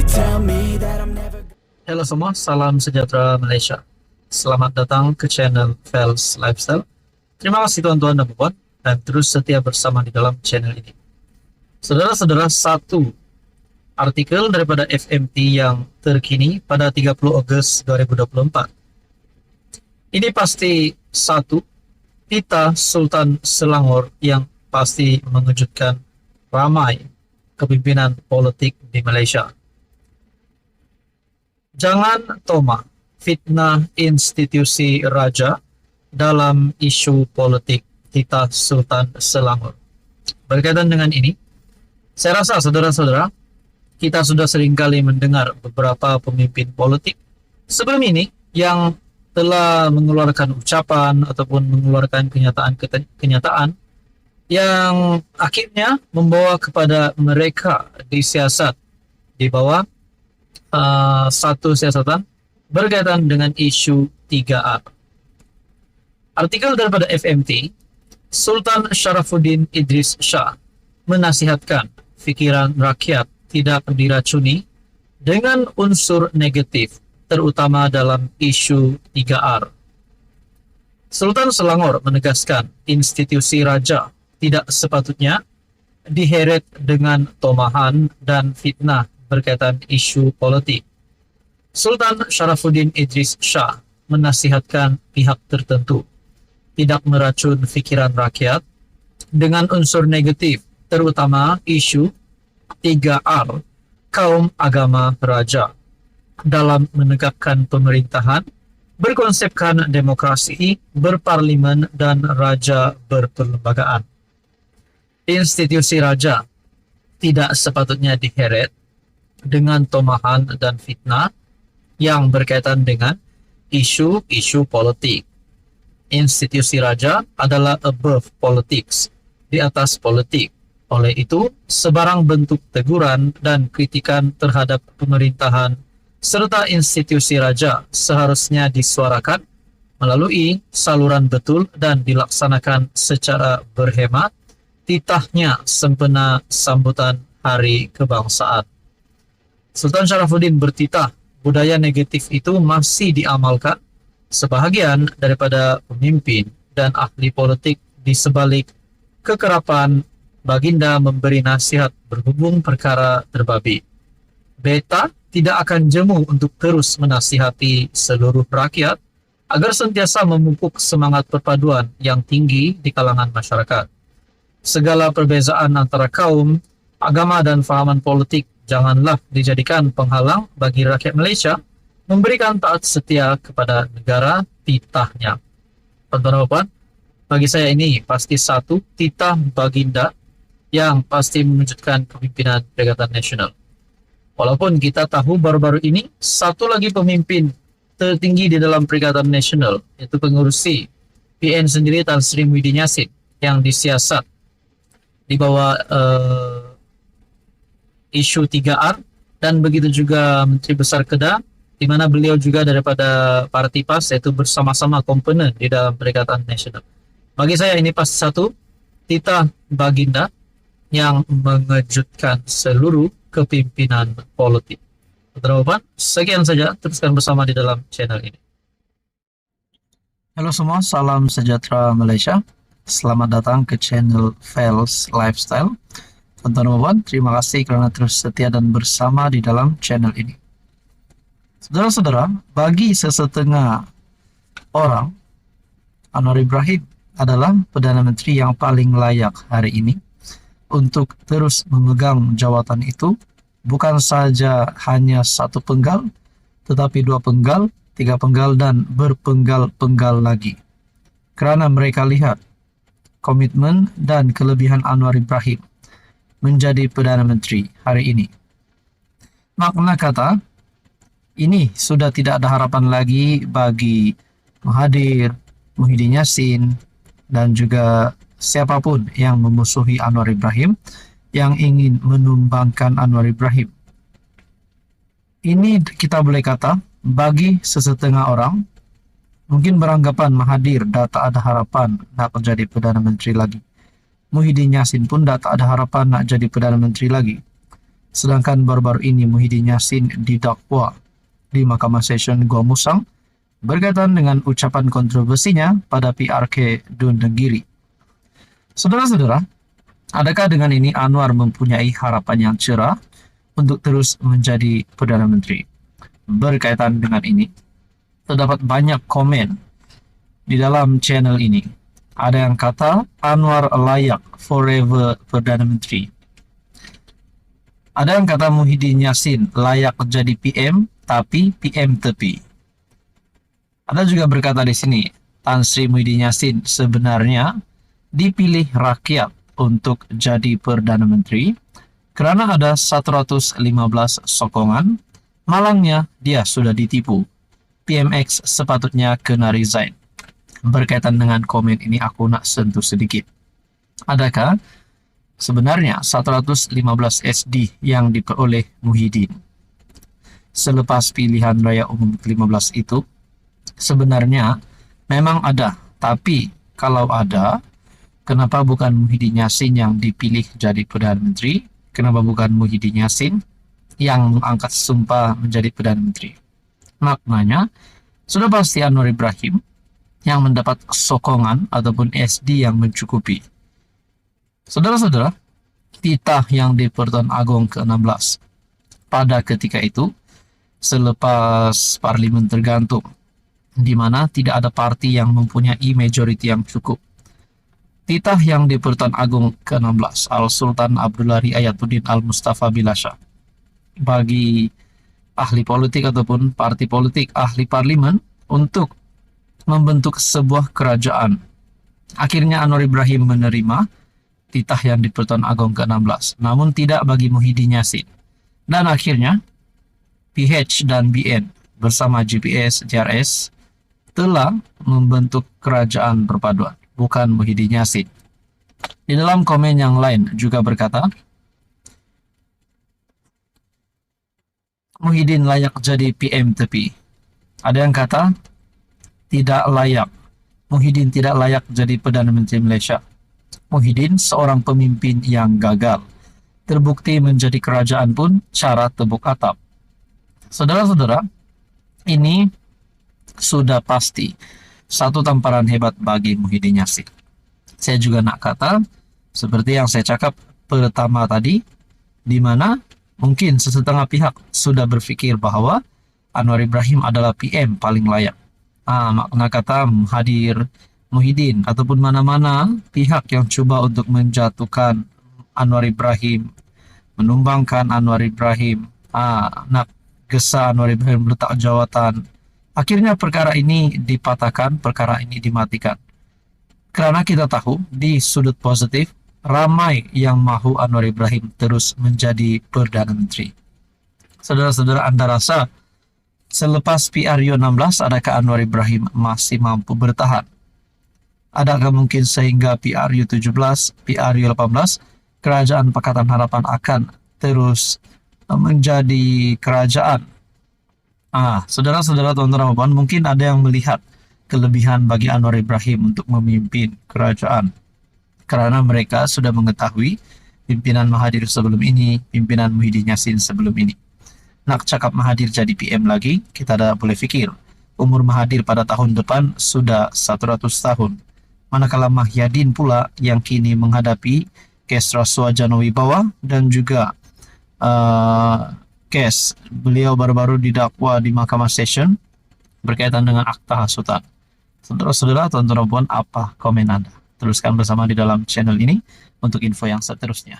tell me that I'm never. Halo semua, salam sejahtera Malaysia. Selamat datang ke channel Fels Lifestyle. Terima kasih tuan-tuan dan puan dan terus setia bersama di dalam channel ini. Saudara-saudara, satu artikel daripada FMT yang terkini pada 30 Ogos 2024. Ini pasti satu Tita Sultan Selangor yang pasti mengejutkan ramai kepimpinan politik di Malaysia. Jangan toma fitnah institusi raja dalam isu politik Tita Sultan Selangor. Berkaitan dengan ini, saya rasa saudara-saudara, kita sudah seringkali mendengar beberapa pemimpin politik sebelum ini yang telah mengeluarkan ucapan ataupun mengeluarkan kenyataan yang akhirnya membawa kepada mereka disiasat di bawah satu siasatan berkaitan dengan isu 3R. Artikel daripada FMT, Sultan Sharafuddin Idris Shah menasihatkan fikiran rakyat tidak diracuni dengan unsur negatif, terutama dalam isu 3R. Sultan Selangor menegaskan institusi raja tidak sepatutnya diheret dengan tomahan dan fitnah berkaitan isu politik. Sultan Sharafuddin Idris Shah menasihatkan pihak tertentu tidak meracun fikiran rakyat dengan unsur negatif, terutama isu 3R kaum agama raja dalam menegakkan pemerintahan berkonsepkan demokrasi, berparlimen, dan raja berperlembagaan. Institusi raja tidak sepatutnya diheret dengan tomahan dan fitnah yang berkaitan dengan isu-isu politik. Institusi raja adalah above politics, di atas politik. Oleh itu, sebarang bentuk teguran dan kritikan terhadap pemerintahan serta institusi raja seharusnya disuarakan melalui saluran betul dan dilaksanakan secara berhemat, titahnya sempena sambutan Hari Kebangsaan. Sultan Sharafuddin bertitah budaya negatif itu masih diamalkan sebahagian daripada pemimpin dan ahli politik di sebalik kekerapan Baginda memberi nasihat berhubung perkara terbabi. Beta tidak akan jemu untuk terus menasihati seluruh rakyat agar sentiasa memupuk semangat perpaduan yang tinggi di kalangan masyarakat. Segala perbezaan antara kaum, agama dan fahaman politik janganlah dijadikan penghalang bagi rakyat Malaysia memberikan taat setia kepada negara titahnya. Tuan-tuan, bagi saya ini pasti satu titah Baginda yang pasti mewujudkan kepimpinan Perikatan Nasional. Walaupun kita tahu baru-baru ini satu lagi pemimpin tertinggi di dalam Perikatan Nasional, yaitu pengurusi PN sendiri Tan Sri Muhyiddin Yassin yang disiasat di bawah isu 3R, dan begitu juga Menteri Besar Kedah, di mana beliau juga daripada Parti PAS, yaitu bersama-sama komponen di dalam Perikatan Nasional. Bagi saya ini pasti satu titah Baginda yang mengejutkan seluruh kepimpinan politik. Teman-teman, sekian saja, teruskan bersama di dalam channel ini. Halo semua, salam sejahtera Malaysia. Selamat datang ke channel Fels Lifestyle. Teman-teman, terima kasih karena terus setia dan bersama di dalam channel ini. Saudara-saudara, bagi sesetengah orang, Anwar Ibrahim adalah Perdana Menteri yang paling layak hari ini untuk terus memegang jawatan itu, bukan saja hanya satu penggal, tetapi dua penggal, tiga penggal, dan berpenggal-penggal lagi. Kerana mereka lihat komitmen dan kelebihan Anwar Ibrahim menjadi Perdana Menteri hari ini. Makna kata, ini sudah tidak ada harapan lagi bagi Mahathir, Muhyiddin Yassin, dan juga siapapun yang memusuhi Anwar Ibrahim, yang ingin menumbangkan Anwar Ibrahim. Ini kita boleh kata, bagi sesetengah orang, mungkin beranggapan Mahathir dah tak ada harapan nak menjadi Perdana Menteri lagi. Muhyiddin Yassin pun dah tak ada harapan nak jadi Perdana Menteri lagi. Sedangkan baru-baru ini Muhyiddin Yassin didakwa di Mahkamah Session Gua Musang berkaitan dengan ucapan kontroversinya pada PRK Dun Negiri. Saudara-saudara, adakah dengan ini Anwar mempunyai harapan yang cerah untuk terus menjadi Perdana Menteri? Berkaitan dengan ini, terdapat banyak komen di dalam channel ini. Ada yang kata Anwar layak forever Perdana Menteri. Ada yang kata Muhyiddin Yassin layak jadi PM, tapi PM tepi. Ada juga berkata di sini, Tan Sri Muhyiddin Yassin sebenarnya dipilih rakyat untuk jadi Perdana Menteri karena ada 115 sokongan. Malangnya dia sudah ditipu. PMX sepatutnya kena resign. Berkaitan dengan komen ini aku nak sentuh sedikit. Adakah sebenarnya 115 SD yang diperoleh Muhyiddin selepas pilihan raya umum ke-15 itu sebenarnya memang ada, tapi kalau ada, kenapa bukan Muhyiddin Yassin yang dipilih jadi Perdana Menteri? Kenapa bukan Muhyiddin Yassin yang mengangkat sumpah menjadi Perdana Menteri? Maknanya, sudah pasti Anwar Ibrahim yang mendapat sokongan ataupun SD yang mencukupi. Saudara-saudara, titah yang di Pertuan Agong ke-16 pada ketika itu, selepas parlimen tergantung, di mana tidak ada parti yang mempunyai majority yang cukup. Titah yang di Pertuan Agong ke-16 Al-Sultan Abdullah Riayatuddin Al-Mustafa Bilasha bagi ahli politik ataupun parti politik ahli parlimen untuk membentuk sebuah kerajaan. Akhirnya Anwar Ibrahim menerima titah yang di Pertuan Agong ke-16, namun tidak bagi Muhyiddin Yassin. Dan akhirnya PH dan BN bersama GPS, JRS telah membentuk kerajaan perpaduan, bukan Muhyiddin Yassin. Di dalam komen yang lain juga berkata, Muhyiddin layak jadi PM tepi. Ada yang kata, tidak layak. Muhyiddin tidak layak jadi Perdana Menteri Malaysia. Muhyiddin seorang pemimpin yang gagal. Terbukti menjadi kerajaan pun cara tebuk atap. Saudara-saudara, ini sudah pasti satu tamparan hebat bagi Muhyiddin Yassin. Saya juga nak kata, seperti yang saya cakap pertama tadi, di mana mungkin sesetengah pihak sudah berpikir bahwa Anwar Ibrahim adalah PM paling layak. Makna kata hadir Muhyiddin ataupun mana-mana pihak yang coba untuk menjatuhkan Anwar Ibrahim, menumbangkan Anwar Ibrahim, nak gesa Anwar Ibrahim letak jawatan. Akhirnya perkara ini dipatahkan, perkara ini dimatikan. Karena kita tahu di sudut positif, ramai yang mahu Anwar Ibrahim terus menjadi Perdana Menteri. Saudara-saudara, Anda rasa selepas PRU 16, adakah Anwar Ibrahim masih mampu bertahan? Adakah mungkin sehingga PRU 17, PRU 18, Kerajaan Pakatan Harapan akan terus menjadi kerajaan? Saudara-saudara, tuan-tuan dan puan, mungkin ada yang melihat kelebihan bagi Anwar Ibrahim untuk memimpin kerajaan. Karena mereka sudah mengetahui pimpinan Mahathir sebelum ini, pimpinan Muhyiddin Yassin sebelum ini. Nak cakap Mahathir jadi PM lagi, kita dah boleh fikir. Umur Mahathir pada tahun depan sudah 100 tahun. Manakala Muhyiddin pula yang kini menghadapi kes rasuah Jana Wibawa dan juga kes beliau baru-baru didakwa di Mahkamah Session berkaitan dengan akta hasutan. Saudara-saudara, tuan-tuan dan puan, apa komen Anda? Teruskan bersama di dalam channel ini untuk info yang seterusnya.